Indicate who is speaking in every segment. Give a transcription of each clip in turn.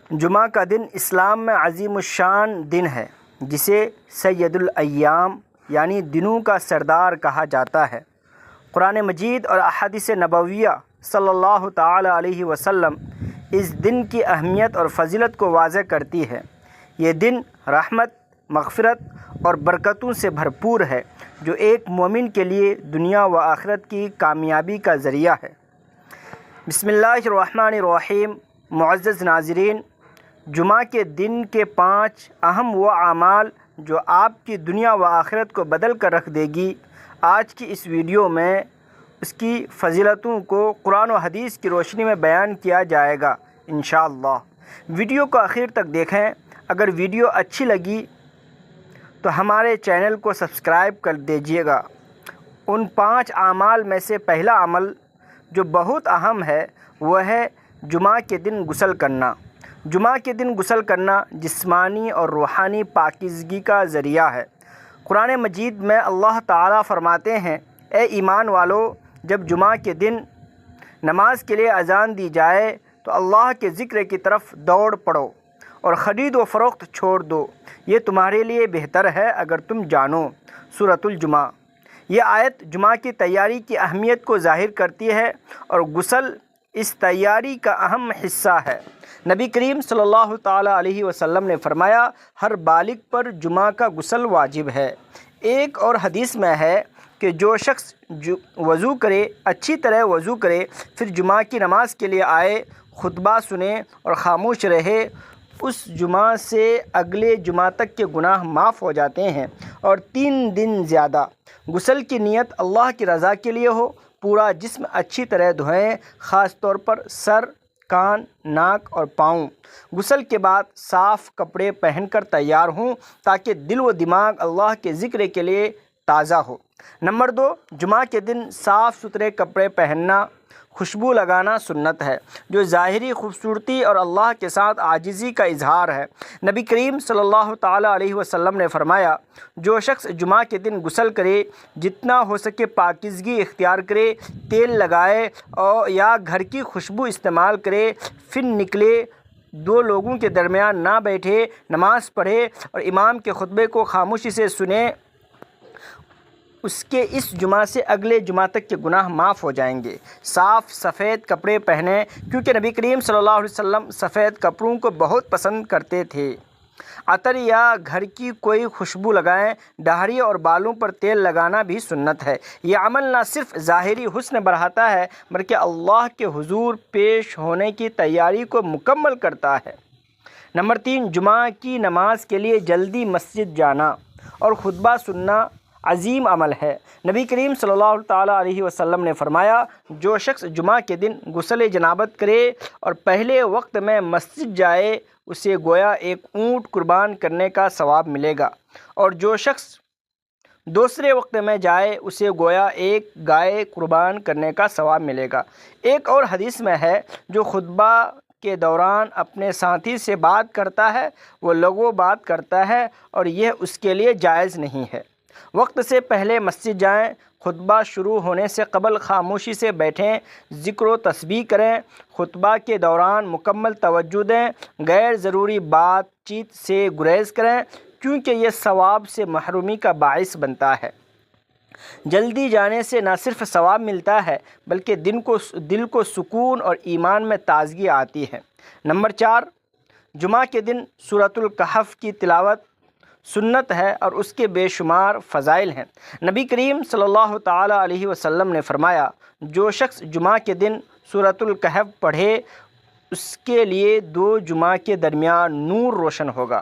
Speaker 1: جمعہ کا دن اسلام میں عظیم الشان دن ہے، جسے سید الایام یعنی دنوں کا سردار کہا جاتا ہے۔ قرآن مجید اور احادیث نبویہ صلی اللہ تعالی علیہ وسلم اس دن کی اہمیت اور فضیلت کو واضح کرتی ہے۔ یہ دن رحمت، مغفرت اور برکتوں سے بھرپور ہے، جو ایک مومن کے لیے دنیا و آخرت کی کامیابی کا ذریعہ ہے۔ بسم اللہ الرحمن الرحیم۔ معزز ناظرین، جمعہ کے دن کے 5 اہم وہ اعمال جو آپ کی دنیا و آخرت کو بدل کر رکھ دے گی، آج کی اس ویڈیو میں اس کی فضیلتوں کو قرآن و حدیث کی روشنی میں بیان کیا جائے گا انشاءاللہ۔ ویڈیو کو آخر تک دیکھیں۔ اگر ویڈیو اچھی لگی تو ہمارے چینل کو سبسکرائب کر دیجیے گا۔ ان 5 اعمال میں سے پہلا عمل جو بہت اہم ہے وہ ہے جمعہ کے دن غسل کرنا۔ جمعہ کے دن غسل کرنا جسمانی اور روحانی پاکیزگی کا ذریعہ ہے۔ قرآن مجید میں اللہ تعالیٰ فرماتے ہیں، اے ایمان والو، جب جمعہ کے دن نماز کے لیے اذان دی جائے تو اللہ کے ذکر کی طرف دوڑ پڑو اور خرید و فروخت چھوڑ دو، یہ تمہارے لیے بہتر ہے اگر تم جانو۔ سورۃ الجمعہ۔ یہ آیت جمعہ کی تیاری کی اہمیت کو ظاہر کرتی ہے اور غسل اس تیاری کا اہم حصہ ہے۔ نبی کریم صلی اللہ تعالیٰ علیہ وسلم نے فرمایا، ہر بالغ پر جمعہ کا غسل واجب ہے۔ ایک اور حدیث میں ہے کہ جو شخص وضو کرے، اچھی طرح وضو کرے، پھر جمعہ کی نماز کے لیے آئے، خطبہ سنے اور خاموش رہے، اس جمعہ سے اگلے جمعہ تک کے گناہ معاف ہو جاتے ہیں اور 3 دن زیادہ۔ غسل کی نیت اللہ کی رضا کے لیے ہو۔ پورا جسم اچھی طرح دھوئیں، خاص طور پر سر، کان، ناک اور پاؤں۔ غسل کے بعد صاف کپڑے پہن کر تیار ہوں تاکہ دل و دماغ اللہ کے ذکر کے لیے تازہ ہو۔ نمبر 2، جمعہ کے دن صاف ستھرے کپڑے پہننا، خوشبو لگانا سنت ہے، جو ظاہری خوبصورتی اور اللہ کے ساتھ عاجزی کا اظہار ہے۔ نبی کریم صلی اللہ تعالیٰ علیہ وسلم نے فرمایا، جو شخص جمعہ کے دن غسل کرے، جتنا ہو سکے پاکیزگی اختیار کرے، تیل لگائے اور یا گھر کی خوشبو استعمال کرے، پھر نکلے، 2 لوگوں کے درمیان نہ بیٹھے، نماز پڑھے اور امام کے خطبے کو خاموشی سے سنے، اس کے اس جمعہ سے اگلے جمعہ تک کے گناہ معاف ہو جائیں گے۔ صاف سفید کپڑے پہنیں، کیونکہ نبی کریم صلی اللہ علیہ وسلم سفید کپڑوں کو بہت پسند کرتے تھے۔ عطر یا گھر کی کوئی خوشبو لگائیں۔ داڑھی اور بالوں پر تیل لگانا بھی سنت ہے۔ یہ عمل نہ صرف ظاہری حسن بڑھاتا ہے بلکہ اللہ کے حضور پیش ہونے کی تیاری کو مکمل کرتا ہے۔ نمبر 3، جمعہ کی نماز کے لیے جلدی مسجد جانا اور خطبہ سننا عظیم عمل ہے۔ نبی کریم صلی اللہ تعالیٰ علیہ وسلم نے فرمایا، جو شخص جمعہ کے دن غسل جنابت کرے اور پہلے وقت میں مسجد جائے، اسے گویا ایک اونٹ قربان کرنے کا ثواب ملے گا، اور جو شخص دوسرے وقت میں جائے، اسے گویا ایک گائے قربان کرنے کا ثواب ملے گا۔ ایک اور حدیث میں ہے، جو خطبہ کے دوران اپنے ساتھی سے بات کرتا ہے وہ لغو بات کرتا ہے اور یہ اس کے لیے جائز نہیں ہے۔ وقت سے پہلے مسجد جائیں، خطبہ شروع ہونے سے قبل خاموشی سے بیٹھیں، ذکر و تسبیح کریں، خطبہ کے دوران مکمل توجہ دیں، غیر ضروری بات چیت سے گریز کریں کیونکہ یہ ثواب سے محرومی کا باعث بنتا ہے۔ جلدی جانے سے نہ صرف ثواب ملتا ہے بلکہ دل کو سکون اور ایمان میں تازگی آتی ہے۔ نمبر 4، جمعہ کے دن سورۃ الکہف کی تلاوت سنت ہے اور اس کے بے شمار فضائل ہیں۔ نبی کریم صلی اللہ تعالیٰ علیہ وسلم نے فرمایا، جو شخص جمعہ کے دن سورۃ الکہف پڑھے، اس کے لیے 2 جمعہ کے درمیان نور روشن ہوگا۔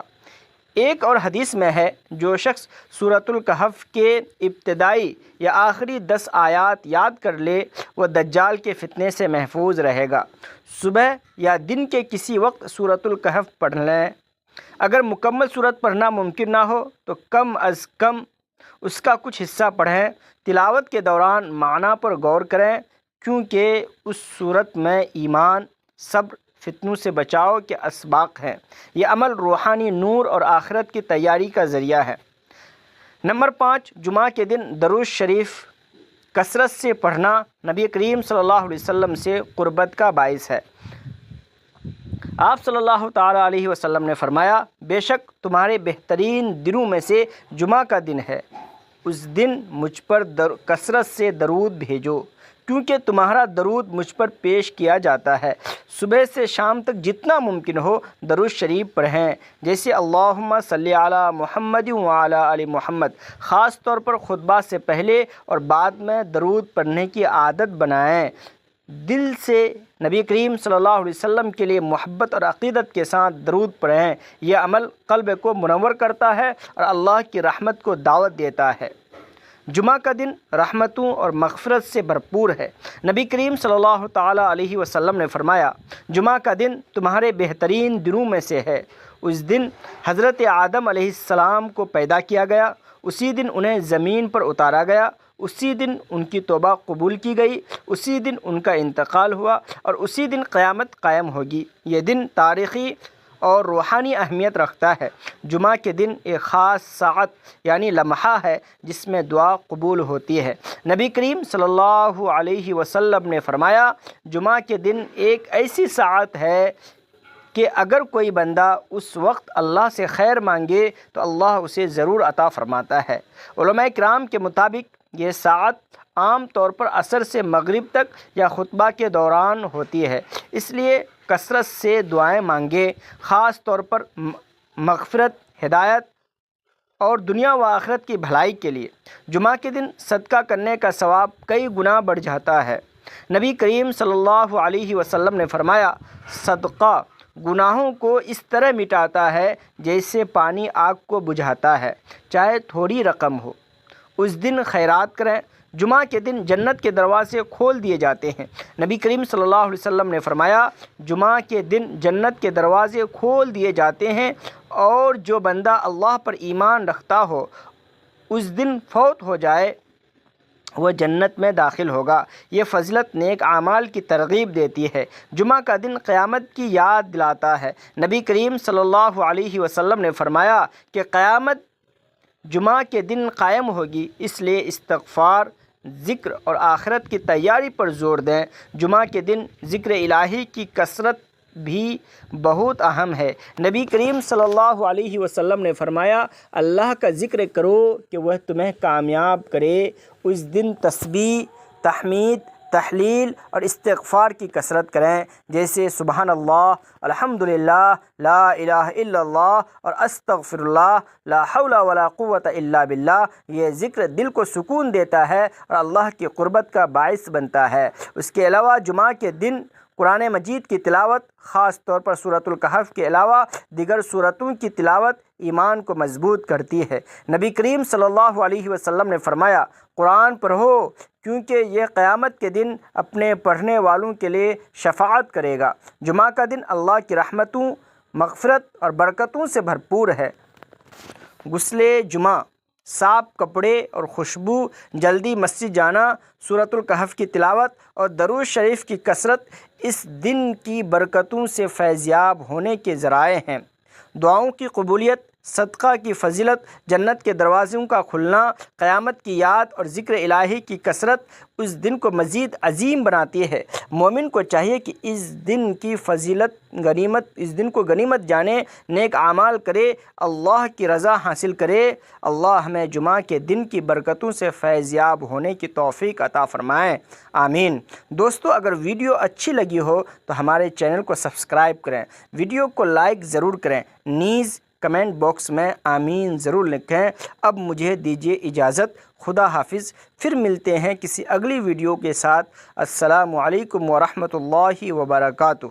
Speaker 1: ایک اور حدیث میں ہے، جو شخص سورۃ الکہف کے ابتدائی یا آخری 10 آیات یاد کر لے، وہ دجال کے فتنے سے محفوظ رہے گا۔ صبح یا دن کے کسی وقت سورۃ الکہف پڑھ لیں۔ اگر مکمل صورت پڑھنا ممکن نہ ہو تو کم از کم اس کا کچھ حصہ پڑھیں۔ تلاوت کے دوران معنی پر غور کریں، کیونکہ اس صورت میں ایمان، صبر، فتنوں سے بچاؤ کے اسباق ہیں۔ یہ عمل روحانی نور اور آخرت کی تیاری کا ذریعہ ہے۔ نمبر 5، جمعہ کے دن درود شریف کثرت سے پڑھنا نبی کریم صلی اللہ علیہ وسلم سے قربت کا باعث ہے۔ آپ صلی اللہ تعالیٰ علیہ وسلم نے فرمایا، بے شک تمہارے بہترین دنوں میں سے جمعہ کا دن ہے، اس دن مجھ پر کثرت سے درود بھیجو، کیونکہ تمہارا درود مجھ پر پیش کیا جاتا ہے۔ صبح سے شام تک جتنا ممکن ہو درود شریف پڑھیں، جیسے اللہم صلی علی محمد وعلی آل محمد۔ خاص طور پر خطبہ سے پہلے اور بعد میں درود پڑھنے کی عادت بنائیں۔ دل سے نبی کریم صلی اللہ علیہ وسلم کے لیے محبت اور عقیدت کے ساتھ درود پڑھیں۔ یہ عمل قلب کو منور کرتا ہے اور اللہ کی رحمت کو دعوت دیتا ہے۔ جمعہ کا دن رحمتوں اور مغفرت سے بھرپور ہے۔ نبی کریم صلی اللہ تعالیٰ علیہ وسلم نے فرمایا، جمعہ کا دن تمہارے بہترین دنوں میں سے ہے۔ اس دن حضرت آدم علیہ السلام کو پیدا کیا گیا، اسی دن انہیں زمین پر اتارا گیا، اسی دن ان کی توبہ قبول کی گئی، اسی دن ان کا انتقال ہوا اور اسی دن قیامت قائم ہوگی۔ یہ دن تاریخی اور روحانی اہمیت رکھتا ہے۔ جمعہ کے دن ایک خاص ساعت یعنی لمحہ ہے جس میں دعا قبول ہوتی ہے۔ نبی کریم صلی اللہ علیہ وسلم نے فرمایا، جمعہ کے دن ایک ایسی ساعت ہے کہ اگر کوئی بندہ اس وقت اللہ سے خیر مانگے تو اللہ اسے ضرور عطا فرماتا ہے۔ علماء کرام کے مطابق یہ ساعت عام طور پر عصر سے مغرب تک یا خطبہ کے دوران ہوتی ہے، اس لیے کثرت سے دعائیں مانگیں، خاص طور پر مغفرت، ہدایت اور دنیا و آخرت کی بھلائی کے لیے۔ جمعہ کے دن صدقہ کرنے کا ثواب کئی گنا بڑھ جاتا ہے۔ نبی کریم صلی اللہ علیہ وسلم نے فرمایا، صدقہ گناہوں کو اس طرح مٹاتا ہے جیسے پانی آگ کو بجھاتا ہے، چاہے تھوڑی رقم ہو۔ اس دن خیرات کریں۔ جمعہ کے دن جنت کے دروازے کھول دیے جاتے ہیں۔ نبی کریم صلی اللہ علیہ وسلم نے فرمایا، جمعہ کے دن جنت کے دروازے کھول دیے جاتے ہیں اور جو بندہ اللہ پر ایمان رکھتا ہو اس دن فوت ہو جائے وہ جنت میں داخل ہوگا۔ یہ فضیلت نیک اعمال کی ترغیب دیتی ہے۔ جمعہ کا دن قیامت کی یاد دلاتا ہے۔ نبی کریم صلی اللہ علیہ وسلم نے فرمایا کہ قیامت جمعہ کے دن قائم ہوگی، اس لیے استغفار، ذکر اور آخرت کی تیاری پر زور دیں۔ جمعہ کے دن ذکر الہی کی کثرت بھی بہت اہم ہے۔ نبی کریم صلی اللہ علیہ وسلم نے فرمایا، اللہ کا ذکر کرو کہ وہ تمہیں کامیاب کرے۔ اس دن تسبیح، تحمید، تحلیل اور استغفار کی کثرت کریں، جیسے سبحان اللہ، الحمدللہ، لا الہ الا اللہ اور استغفر اللہ، لا حول ولا قوت الا باللہ۔ یہ ذکر دل کو سکون دیتا ہے اور اللہ کی قربت کا باعث بنتا ہے۔ اس کے علاوہ جمعہ کے دن قرآن مجید کی تلاوت، خاص طور پر سورۃ الکہف کے علاوہ دیگر سورتوں کی تلاوت ایمان کو مضبوط کرتی ہے۔ نبی کریم صلی اللہ علیہ وسلم نے فرمایا، قرآن پڑھو کیونکہ یہ قیامت کے دن اپنے پڑھنے والوں کے لیے شفاعت کرے گا۔ جمعہ کا دن اللہ کی رحمتوں، مغفرت اور برکتوں سے بھرپور ہے۔ غسل جمعہ، صاف کپڑے اور خوشبو، جلدی مسجد جانا، سورۃ الکہف کی تلاوت اور درود شریف کی کثرت اس دن کی برکتوں سے فیضیاب ہونے کے ذرائع ہیں۔ دعاؤں کی قبولیت، صدقہ کی فضیلت، جنت کے دروازوں کا کھلنا، قیامت کی یاد اور ذکر الہی کی کثرت اس دن کو مزید عظیم بناتی ہے۔ مومن کو چاہیے کہ اس دن کی اس دن کو غنیمت جانے، نیک اعمال کرے، اللہ کی رضا حاصل کرے۔ اللہ ہمیں جمعہ کے دن کی برکتوں سے فیضیاب ہونے کی توفیق عطا فرمائے، آمین۔ دوستو، اگر ویڈیو اچھی لگی ہو تو ہمارے چینل کو سبسکرائب کریں، ویڈیو کو لائک ضرور کریں، نیز کمنٹ باکس میں آمین ضرور لکھیں۔ اب مجھے دیجیے اجازت، خدا حافظ۔ پھر ملتے ہیں کسی اگلی ویڈیو کے ساتھ۔ السلام علیکم ورحمۃ اللہ وبرکاتہ۔